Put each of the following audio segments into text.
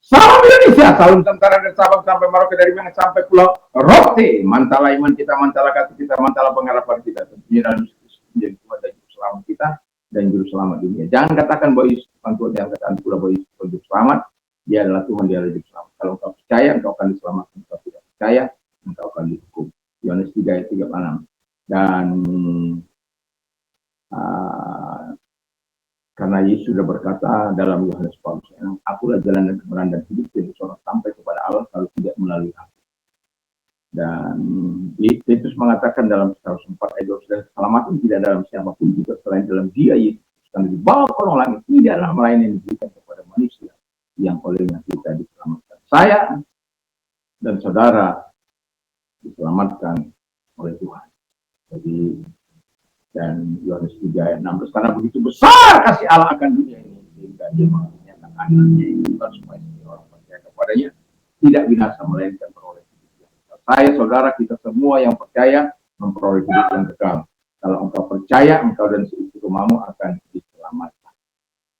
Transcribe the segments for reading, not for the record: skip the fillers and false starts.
Salam Indonesia, salam tentara dan Sabang sampai Merauke, dari mana sampai Pulau Rote. Mantala iman kita, mantala kasih kita, mantala pengharapan kita. Tentunya dalam menjadi Tuhan dan Juru Selamat kita dan Juru Selamat dunia. Jangan katakan bahwa Yesus Tuhan Tuhan, jangan katakan pula bahwa Yesus Tuhan Juru Selamat. Dia adalah Tuhan, dia adalah Juru Selamat. Kalau engkau percaya, engkau akan diselamatkan. Engkau tidak percaya, engkau akan dihukum. Yohanes 3 ayat 36. Dan karena Yesus sudah berkata dalam Yohanes 4, akulah jalan dan kebenaran dan hidup, jadi seorang sampai kepada Allah kalau tidak melalui aku. Dan Yesus mengatakan dalam 104 ayat 12, keselamatan tidak dalam siapapun juga selain dalam Dia Yesus. Karena di bawah kolong langit tidak dalam lain yang diberikan kepada manusia yang olehnya kita diselamatkan. Saya dan saudara diselamatkan oleh Tuhan. Jadi dan Yohanes 3 ayat 16, karena begitu besar kasih Allah akan dunia ini sehingga Dia menyatakan anaknya itu supaya orang percaya kepadanya tidak binasa melainkan beroleh hidup yang kekal. Saya, saudara, kita semua yang percaya memperoleh hidup yang kekal. Kalau engkau percaya, engkau dan seisi rumahmu akan diselamatkan.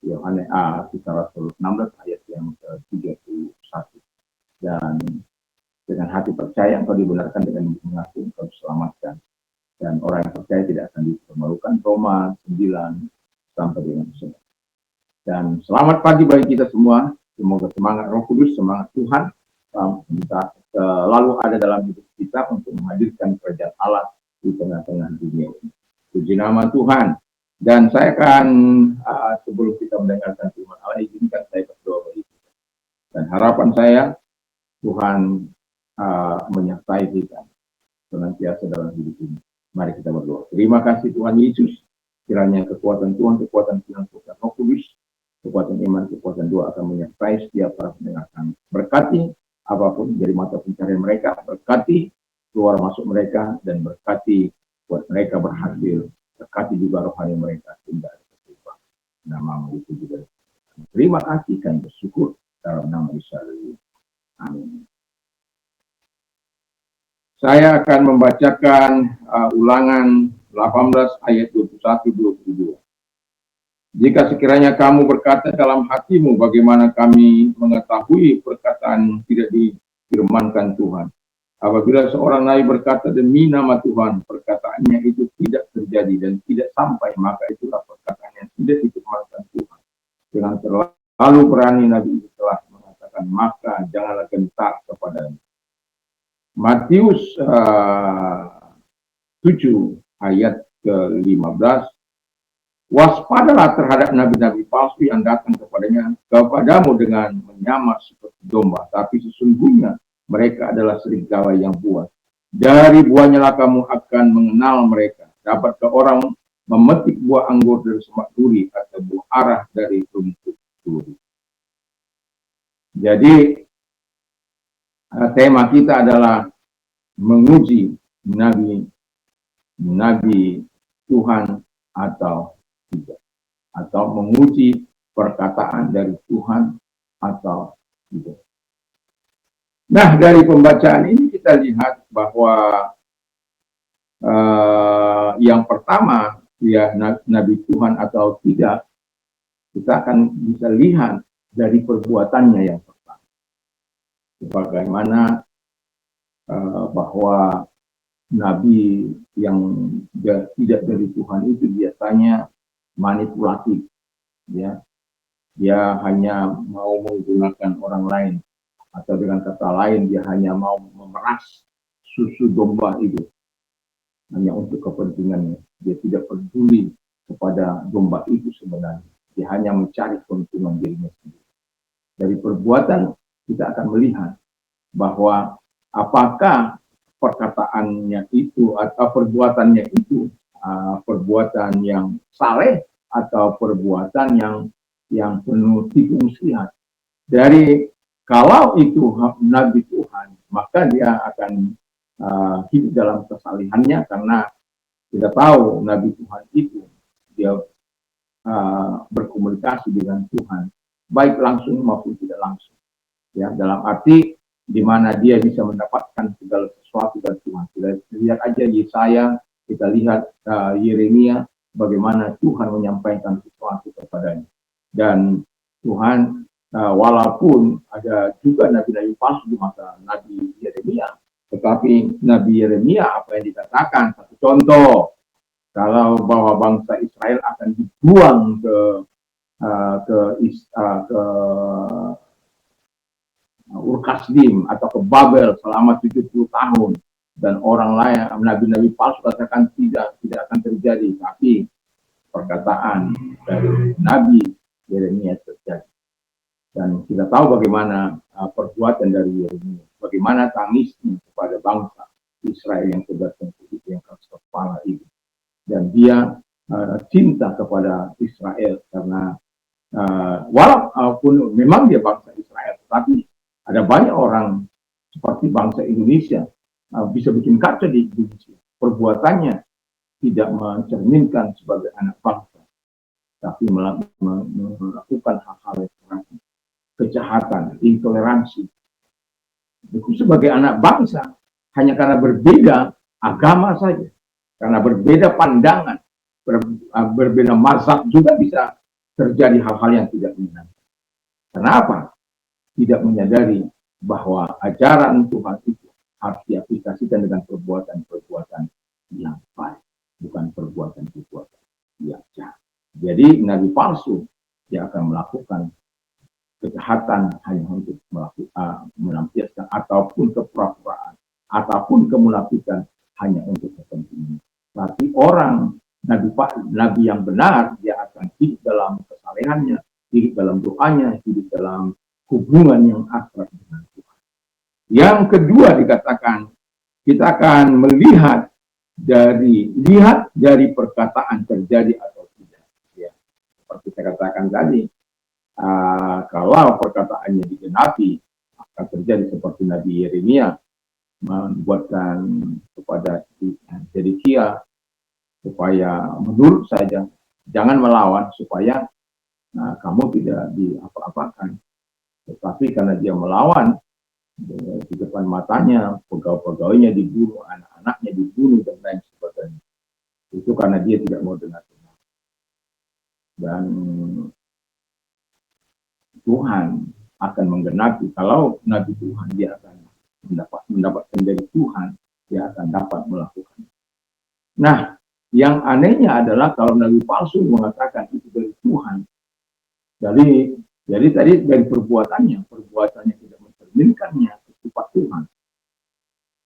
Yohanes kisah Rasul 16 ayat yang ke-31. Dan dengan hati percaya engkau dibenarkan, dengan mengaku engkau diselamatkan. Dan orang yang percaya tidak akan dipermalukan. Roma 9 sampai dengan 9. Dan selamat pagi bagi kita semua. Semoga semangat Roh Kudus, semangat Tuhan kita selalu ada dalam hidup kita untuk menghadirkan kerajaan Allah di tengah-tengah dunia ini. Puji nama Tuhan. Dan saya akan sebelum kita mendengarkan firman Allah, izinkan saya berdoa bagi kita. Dan harapan saya Tuhan menyertai kita senantiasa dalam hidup ini. Mari kita berdoa. Terima kasih Tuhan Yesus. Kiranya kekuatan Tuhan, kekuatan Tuhan, kekuatan Roh Kudus, kekuatan iman, kekuatan doa akan menyertai setiap para pendengar kami. Berkati apapun dari mata pencarian mereka, berkati keluar masuk mereka, dan berkati buat mereka berhasil. Berkati juga rohani mereka sehingga ada kehidupan. Nama itu juga. Terima kasih dan bersyukur dalam nama Yesus. Amin. Saya akan membacakan Ulangan 18 ayat 21-22. Jika sekiranya kamu berkata dalam hatimu, bagaimana kami mengetahui perkataan tidak difirmankan Tuhan. Apabila seorang nabi berkata demi nama Tuhan, perkataannya itu tidak terjadi dan tidak sampai, maka itulah perkataan yang tidak difirmankan Tuhan. Dengan terlalu berani nabi itu telah mengatakan, maka janganlah gentar kepadanya. Matius 7 ayat ke-15, waspadalah terhadap nabi-nabi palsu yang datang kepadamu dengan menyamar seperti domba, tapi sesungguhnya mereka adalah serigala yang buas. Dari buahnya lah kamu akan mengenal mereka. Dapatkah orang memetik buah anggur dari semak duri atau buah arah dari rumput duri? Jadi tema kita adalah menguji nabi Tuhan atau tidak, atau menguji perkataan dari Tuhan atau tidak. Nah, dari pembacaan ini kita lihat bahwa yang pertama, ya nabi Tuhan atau tidak, kita akan bisa lihat dari perbuatannya yang pertama. Bagaimana bahwa nabi yang tidak dari Tuhan itu biasanya manipulatif, ya. Dia hanya mau menggunakan orang lain, atau dengan kata lain dia hanya mau memeras susu domba itu hanya untuk kepentingannya. Dia tidak peduli kepada domba itu sebenarnya. Dia hanya mencari keuntungan dirinya sendiri. Dari perbuatan kita akan melihat bahwa apakah perkataannya itu atau perbuatannya itu perbuatan yang saleh atau perbuatan yang penuh tipu muslihat. Dari kalau itu nabi Tuhan, maka dia akan hidup dalam kesalehannya, karena kita tahu nabi Tuhan itu dia berkomunikasi dengan Tuhan baik langsung maupun tidak langsung, ya, dalam arti di mana dia bisa mendapatkan segala sesuatu dari Tuhan. Kita lihat aja Yesaya, kita lihat Yeremia, bagaimana Tuhan menyampaikan sesuatu kepadanya. Dan Tuhan Walaupun ada juga nabi-nabi palsu di masa Nabi Yeremia, tetapi Nabi Yeremia apa yang dikatakan, satu contoh, kalau bahwa bangsa Israel akan dibuang ke Ur-Kasdim atau ke Babel selama 70 tahun, dan orang lain, nabi-nabi palsu katakan tidak akan terjadi, tapi perkataan dari Nabi Yeremia terjadi. Dan kita tahu bagaimana perbuatan dari Yeremia, bagaimana tangisnya kepada bangsa Israel yang tergantung itu, yang keras kepala itu. Dan dia cinta kepada Israel karena walaupun memang dia bangsa Israel, tetapi ada banyak orang seperti bangsa Indonesia bisa bikin kacau di Indonesia. Perbuatannya tidak mencerminkan sebagai anak bangsa, tapi melakukan hal-hal yang keras, kejahatan, intoleransi. Itu sebagai anak bangsa hanya karena berbeda agama saja, karena berbeda pandangan, berbeda mazhab juga bisa terjadi hal-hal yang tidak menyenangkan. Kenapa? Tidak menyadari bahwa ajaran Tuhan itu harus diaplikasikan dengan perbuatan-perbuatan yang baik, bukan perbuatan-perbuatan yang jahat. Jadi nabi palsu dia akan melakukan kejahatan hanya untuk melampiaskan ataupun kepura-puraan ataupun kemunafikan hanya untuk kepentingan. Tapi orang nabi yang benar, dia akan hidup dalam kesalehannya, hidup dalam doanya, hidup dalam hubungan yang akrab dengan Tuhan. Yang kedua dikatakan, kita akan melihat dari perkataan terjadi atau tidak. Ya, seperti saya katakan tadi, kalau perkataannya digenapi, akan terjadi seperti Nabi Yeremia membuatkan kepada Zedekia supaya menurut saja, jangan melawan supaya kamu tidak diapa-apakan. Tetapi karena dia melawan, di depan matanya pegawai-pegawainya dibunuh, anak-anaknya dibunuh dan lain sebagainya. Itu karena dia tidak mau dengar. Dan Tuhan akan menggenapi, kalau Nabi Tuhan dia akan mendapatkan dari Tuhan, dia akan dapat melakukan. Nah, yang anehnya adalah kalau Nabi palsu mengatakan itu dari Tuhan, jadi tadi dari perbuatannya tidak mencerminkannya sifat Tuhan,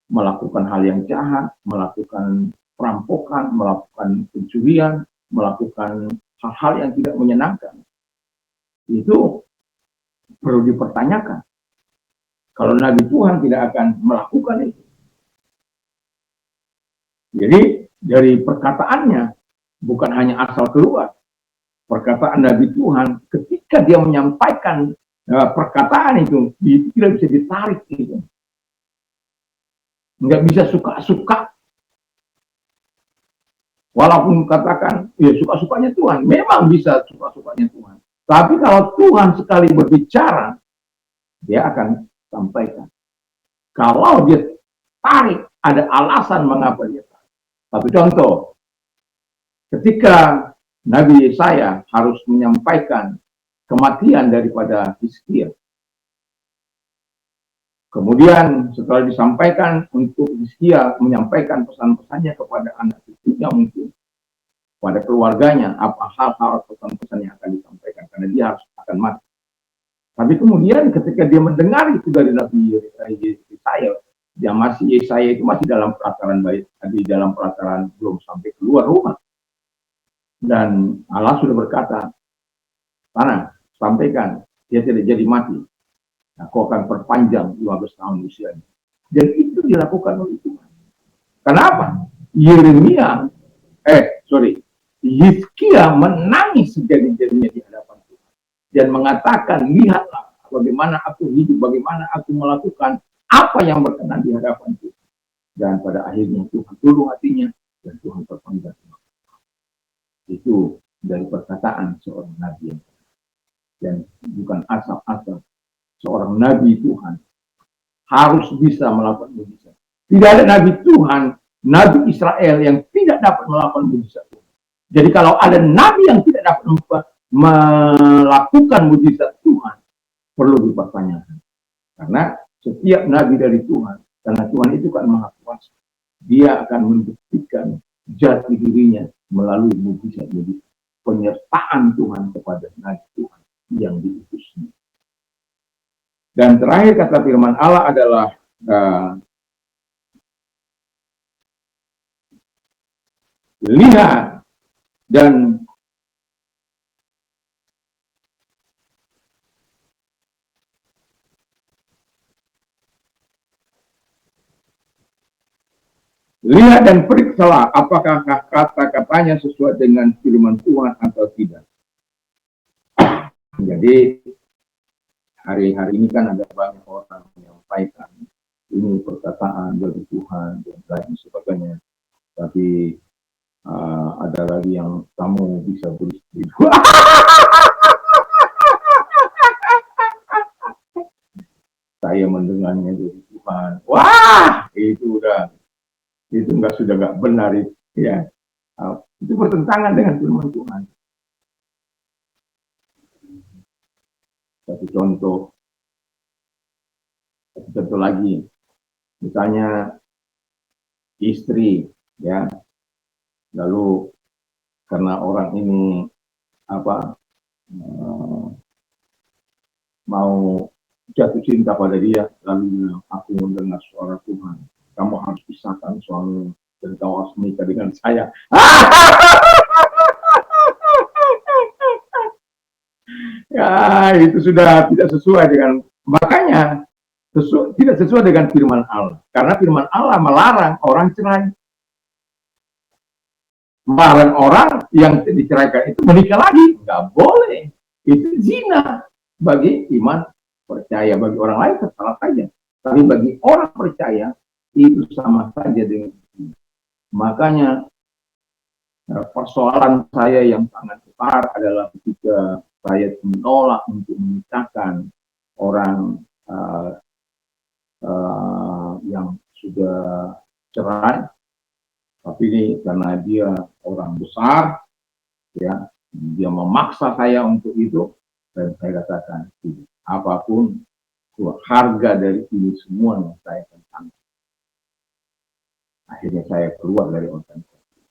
melakukan hal yang jahat, melakukan perampokan, melakukan pencurian, melakukan hal-hal yang tidak menyenangkan, itu perlu dipertanyakan. Kalau Nabi Tuhan tidak akan melakukan itu. Jadi dari perkataannya bukan hanya asal keluar. Perkataan Nabi Tuhan ketika dia menyampaikan perkataan itu tidak bisa ditarik itu. Nggak bisa suka-suka. Walaupun katakan ya suka-sukanya Tuhan, memang bisa suka-sukanya Tuhan. Tapi kalau Tuhan sekali berbicara, dia akan sampaikan. Kalau dia tarik, ada alasan mengapa dia tarik. Satu contoh, ketika Nabi Yesaya harus menyampaikan kematian daripada Hizkia. Kemudian setelah disampaikan untuk Hizkia menyampaikan pesan-pesannya kepada anak cucunya mungkin, pada keluarganya, apa hal-hal pesan-pesan yang akan disampaikan, karena dia harus akan mati. Tapi kemudian ketika dia mendengar itu dari Nabi Yesaya, Yesaya itu masih dalam pelataran baik, di dalam pelataran belum sampai keluar rumah. Dan Allah sudah berkata, sana, sampaikan, dia tidak jadi mati. Nah, kau akan perpanjang 15 tahun usianya. Dan itu dilakukan oleh Tuhan. Kenapa? Hizkia menangis sejadi-jadinya di hadapan Tuhan. Dan mengatakan, lihatlah bagaimana aku hidup, bagaimana aku melakukan apa yang berkenan di hadapan Tuhan. Dan pada akhirnya Tuhan tunduk hatinya, dan Tuhan perpanjang. Itu dari perkataan seorang nabi. Dan bukan asal-asal. Seorang nabi Tuhan harus bisa melakukan mujizat. Tidak ada nabi Tuhan, nabi Israel yang tidak dapat melakukan mujizat. Jadi kalau ada nabi yang tidak dapat melakukan mujizat Tuhan, perlu dipertanyakan. Karena setiap nabi dari Tuhan, karena Tuhan itu kan Maha Kuasa, Dia akan membuktikan jati dirinya melalui mujizat-mujizat penyertaan Tuhan kepada nabi Tuhan yang diutusnya. Dan terakhir kata firman Allah adalah lihat dan periksalah apakah kata-katanya sesuai dengan firman Tuhan atau tidak. Jadi hari-hari ini kan ada banyak orang yang menyampaikan ini perkataan dari Tuhan dan lain sebagainya. Tapi ada lagi yang kamu bisa beristri dua. Saya mendengarnya dari Tuhan. Wah, itu sudah nggak benar itu, ya. Itu bertentangan dengan firman Tuhan. Satu contoh lagi, misalnya istri, ya, lalu karena orang ini mau jatuh cinta pada dia, lalu aku mendengar suara Tuhan, kamu harus pisahkan suami dan kau harus menikah dengan saya. Ya, itu sudah tidak sesuai dengan, makanya tidak sesuai dengan firman Allah. Karena firman Allah melarang orang cerai. Melarang orang yang diceraikan itu menikah lagi. Nggak boleh. Itu zina. Bagi iman percaya, bagi orang lain salah saja. Tapi bagi orang percaya, itu sama saja dengan zina. Makanya persoalan saya yang sangat besar adalah ketika saya menolak untuk menikahkan orang yang sudah cerai, tapi ini karena dia orang besar, ya, dia memaksa saya untuk itu, dan saya katakan apapun harga dari ini semua yang saya akan. Akhirnya saya keluar dari organisasi.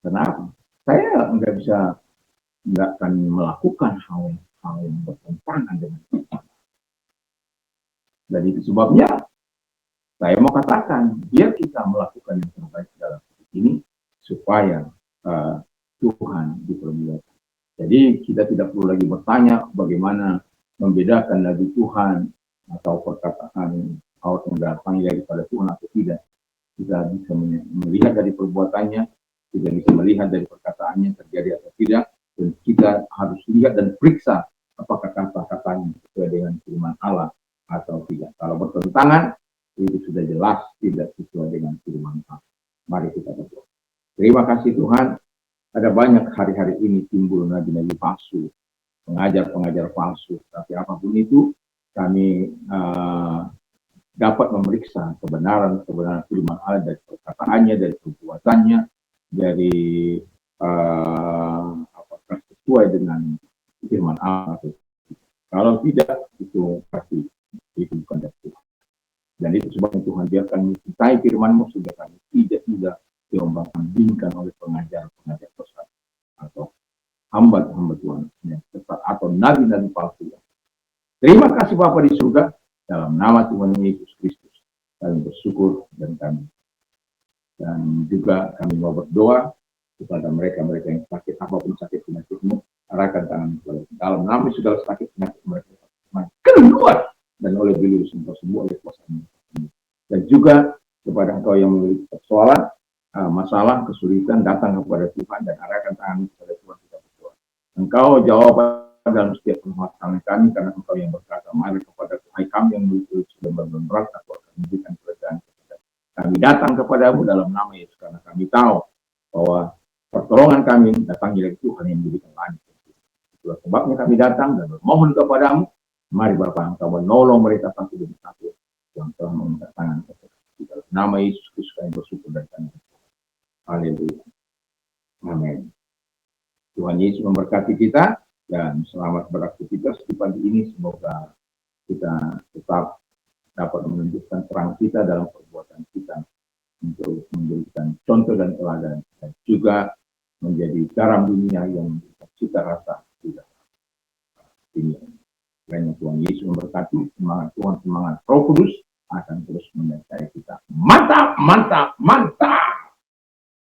Kenapa? Saya nggak akan melakukan hal yang bertentangan dengan itu. Dan itu sebabnya saya mau katakan, biar kita melakukan yang terbaik dalam hidup ini supaya Tuhan dipermuliakan. Jadi kita tidak perlu lagi bertanya bagaimana membedakan nabi Tuhan atau perkataan orang yang datang daripada Tuhan atau tidak. Kita bisa melihat dari perbuatannya, kita bisa melihat dari perkataannya terjadi atau tidak, dan kita harus lihat dan periksa apakah kata-katanya sesuai dengan firman Allah atau tidak. Kalau bertentangan, itu sudah jelas tidak sesuai dengan firman Allah. Mari kita berdoa. Terima kasih Tuhan, ada banyak hari-hari ini timbul nabi-nabi palsu, pengajar-pengajar palsu, tapi apapun itu, kami dapat memeriksa kebenaran firman Allah dari perkataannya, dari perbuatannya, dari apakah sesuai dengan firman Allah. Kalau tidak, itu pasti itu bukan dari Tuhan. Dan itu sebabnya Tuhan biarkan mencintai firman-Mu sehingga kami tidak diombang-ambingkan oleh pengajar-pengajar sesat atau hamba-hamba Tuhan yang sesat atau nabi-nabi palsu. Terima kasih Bapa di surga, dalam nama Tuhan Yesus Kristus kami bersyukur dan juga kami mau berdoa kepada mereka-mereka yang sakit, apapun sakit penyakitmu, arahkan tangan kepada dalam nama segala sakit penyakit mereka keluar, dan oleh beliau sembuh oleh kuasa-Mu. Dan juga kepada engkau yang memiliki persoalan, masalah, kesulitan, datang kepada Tuhan dan arahkan tangan kepada Tuhan, kita berdoa. Engkau jawab dalam setiap permasalahan kami, karena engkau yang berkata, mari kepada Tuhan kami yang memiliki sudah berat, aku akan memberikan kerajaan kepada kami. Datang kepadamu dalam nama Yesus, karena kami tahu bahwa pertolongan kami datang dari Tuhan yang memberikan langit. Itulah sebabnya kami datang dan bermohon kepadamu. Mari Bapa, engkau menolong mereka satu demi satu yang telah mengangkat tangan kepada dalam nama Yesus Kristus kami bersyukur dan kami berdoa. Haleluya. Amin. Tuhan Yesus memberkati kita. dan selamat beraktivitas di pagi ini. Semoga kita tetap dapat menunjukkan terang kita dalam perbuatan kita untuk memberikan contoh dan teladan, dan juga menjadi garam dunia yang memberikan cita rasa di dalam dunia. Kiranya Tuhan Yesus memberkati. Semangat Tuhan, semangat Roh Kudus akan terus menyertai kita. Mantap, mantap, mantap.